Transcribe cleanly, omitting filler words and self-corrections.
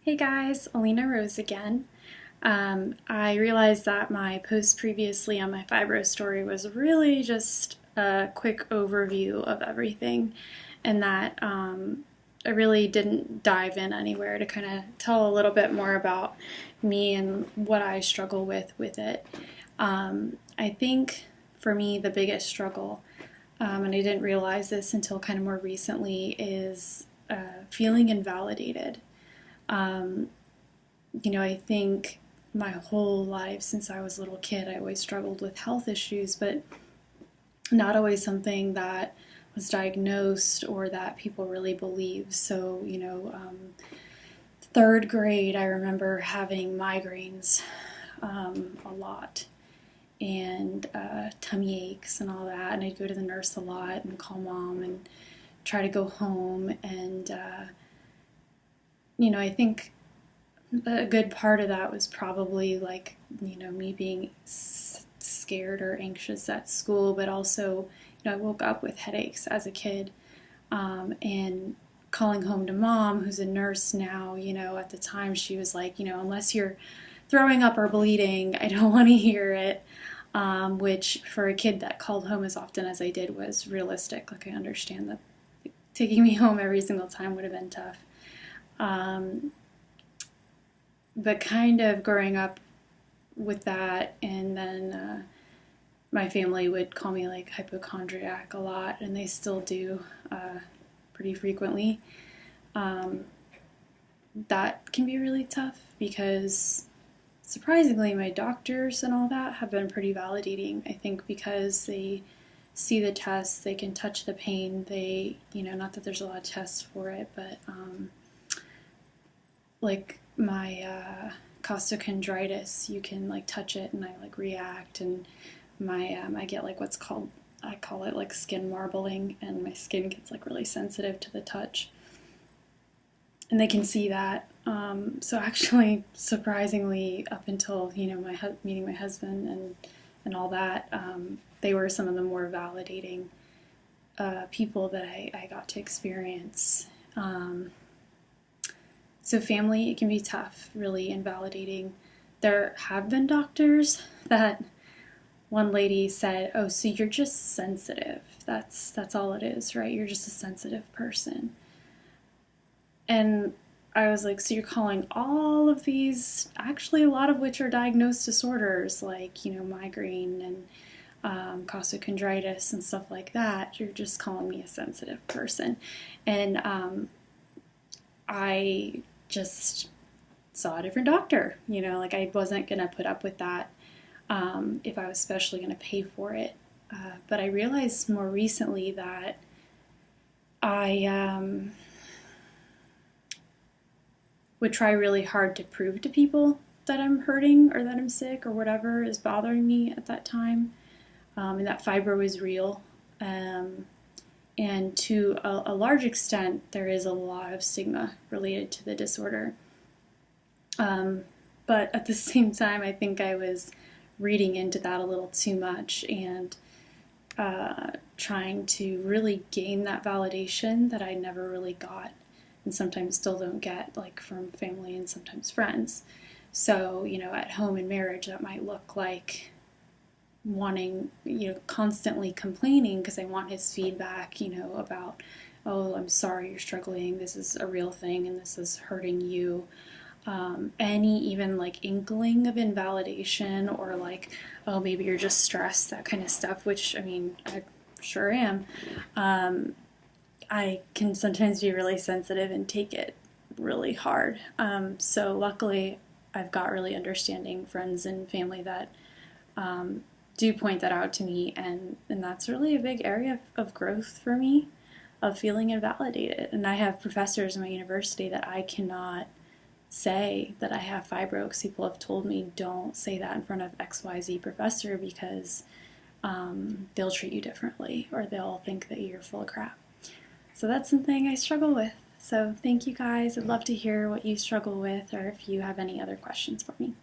Hey guys, Alina Rose again. I realized that my post previously on my Fibro story was really just a quick overview of everything, and that I really didn't dive in anywhere to kind of tell a little bit more about me and what I struggle with it. I think for me, the biggest struggle, and I didn't realize this until kind of more recently, is feeling invalidated. Um, I think my whole life since I was a little kid, I always struggled with health issues, but not always something that was diagnosed or that people really believe. So, third grade, I remember having migraines a lot and tummy aches and all that. And I'd go to the nurse a lot and call mom and try to go home. And, I think a good part of that was probably like, me being scared or anxious at school, but also, I woke up with headaches as a kid, and calling home to mom, who's a nurse now, at the time she was like, unless you're throwing up or bleeding, I don't want to hear it. Which for a kid that called home as often as I did was realistic. Like I understand that taking me home every single time would have been tough. Um, but kind of growing up with that, and then my family would call me like hypochondriac a lot, and they still do pretty frequently. Um, that can be really tough because surprisingly, my doctors and all that have been pretty validating. I think because they see the tests, they can touch the pain. They, not that there's a lot of tests for it, but like my costochondritis, you can like touch it and I like react, and my I get like what's called, I call it like skin marbling, and my skin gets like really sensitive to the touch, and they can see that. So actually, surprisingly, up until my meeting my husband and all that, they were some of the more validating people that I got to experience. So family, it can be tough, really invalidating. There have been doctors that one lady said, "Oh, so you're just sensitive. That's all it is, right? You're just a sensitive person." And I was like, "So you're calling all of these, actually a lot of which are diagnosed disorders like, migraine and costochondritis and stuff like that. You're just calling me a sensitive person." And I just saw a different doctor. Like I wasn't going to put up with that if I was especially going to pay for it. But I realized more recently that I would try really hard to prove to people that I'm hurting or that I'm sick or whatever is bothering me at that time, and that fibro is real. And to a large extent, there is a lot of stigma related to the disorder. But at the same time, I think I was reading into that a little too much and trying to really gain that validation that I never really got, and sometimes still don't get, like from family and sometimes friends. So, at home in marriage, that might look like wanting, constantly complaining because I want his feedback, about, "Oh, I'm sorry you're struggling. This is a real thing and this is hurting you." Any even like inkling of invalidation or like, "Oh, maybe you're just stressed," that kind of stuff, which I mean, I sure am. I can sometimes be really sensitive and take it really hard. So luckily, I've got really understanding friends and family that do point that out to me, and that's really a big area of growth for me, of feeling invalidated. And I have professors in my university that I cannot say that I have fibro because people have told me, "Don't say that in front of XYZ professor because they'll treat you differently or they'll think that you're full of crap." So that's something I struggle with. So thank you guys. I'd love to hear what you struggle with or if you have any other questions for me.